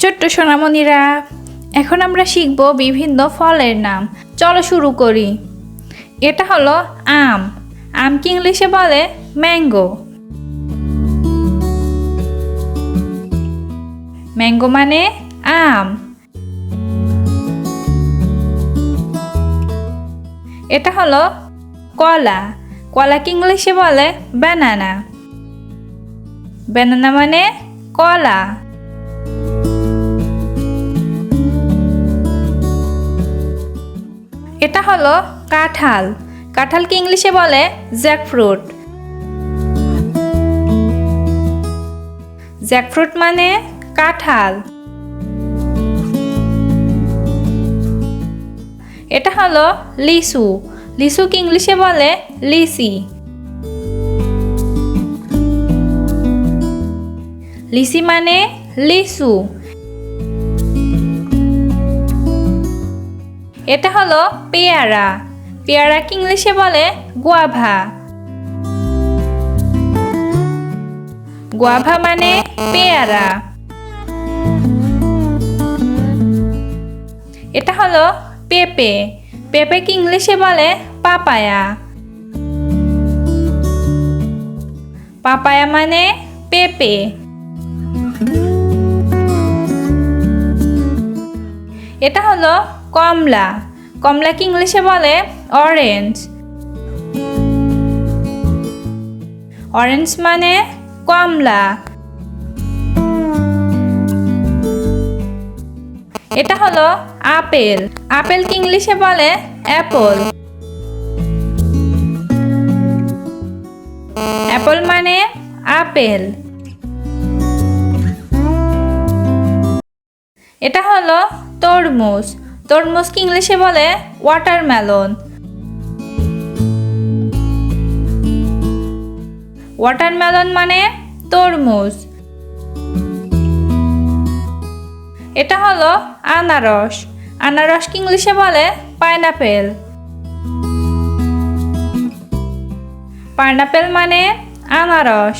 ছোট্ট সোনামণিরা, এখন আমরা শিখব বিভিন্ন ফলের নাম। চলো শুরু করি। এটা হলো আম। আমকে ইংলিশে বলে ম্যাঙ্গো। ম্যাঙ্গো মানে আম। এটা হলো কলা। কলাকে ইংলিশে বলে ব্যানানা। ব্যানানা মানে কলা। এটা হলো কাঁঠাল। কাঁঠালকে ইংলিশে বলে জ্যাকফ্রুট। জ্যাকফ্রুট মানে কাঁঠাল। এটা হলো লিচু। লিচুকে ইংলিশে বলে লিচি। লিচি মানে লিচু। এটা হলো পেয়ারা। পেয়ারাকে ইংলিশে বলে গুয়াভা। গুয়াভা মানে পেয়ারা। এটা হলো পেঁপে। পেঁপেকে ইংলিশে বলে পাপায়া। পাপায়া মানে পেঁপে। এটা হলো কমলা। কমলাকে ইংলিশে বলে অরেঞ্জ। অরেঞ্জ মানে কমলা। এটা হলো আপেল। আপেলকে ইংলিশে বলে অ্যাপল। অ্যাপল মানে আপেল। এটা হলো তরমুজ। তরমুজকে ইংলিশে বলে ওয়াটারমেলন। ওয়াটারমেলন মানে তরমুজ। এটা হলো আনারস। আনারসকে ইংলিশে বলে পাইনাপেল। পাইনাপেল মানে আনারস।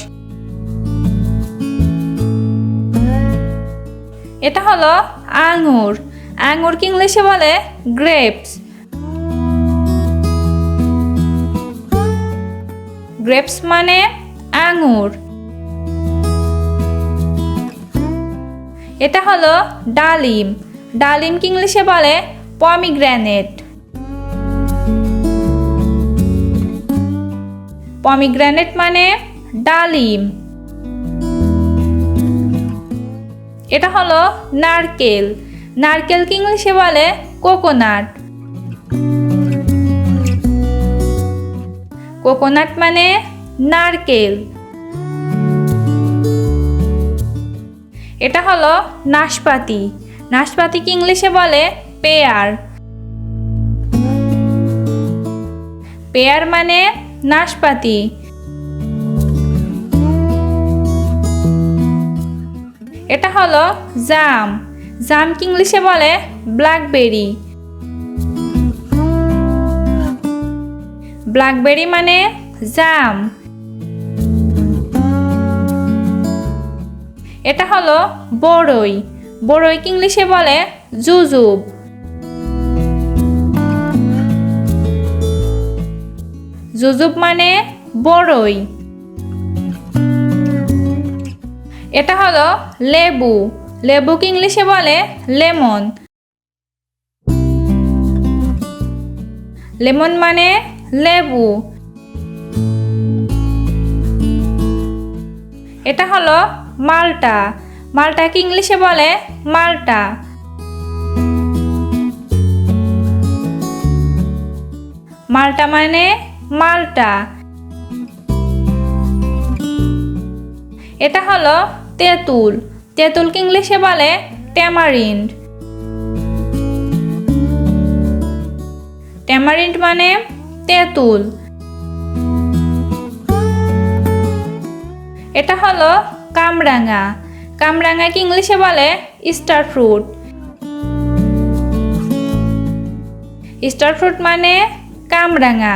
এটা হলো আঙ্গুর। আঙ্গুরকে ইংলিশে বলে গ্রেপস। গ্রেপস মানে আঙ্গুর। এটা হলো ডালিম। ডালিমকে ইংলিশে বলে পমিগ্রেনেট। পমিগ্রেনেট মানে ডালিম। এটা হলো নারকেল। নারকেলকে ইংলিশে বলে কোকোনাট। কোকোনাট মানে নারকেল। এটা হলো নাশপাতি। নাশপাতিকে ইংলিশে বলে পেয়ার। পেয়ার মানে নাশপাতি। এটা হলো জাম। জামকে ইংলিশে বলে ব্ল্যাকবেরি। ব্ল্যাকবেরি মানে জাম। এটা হলো বড়ই। বড়ইকে ইংলিশে বলে জুজুব। জুজুব মানে বড়ই। এটা হলো লেবু। লেবুকে ইংলিশে বলে লেমন। লেমন মানে লেবু। এটা হলো মাল্টা। মাল্টাকে ইংলিশে বলে মাল্টা। মাল্টা মানে মাল্টা। এটা হলো তেঁতুল। তেঁতুলকে ইংলিশে বলে ট্যামারিন্ড। ট্যামারিন্ড মানে তেঁতুল। এটা হলো কামরাঙা। কামরাঙাকে ইংলিশে বলে স্টার ফ্রুট। স্টার ফ্রুট মানে কামরাঙা।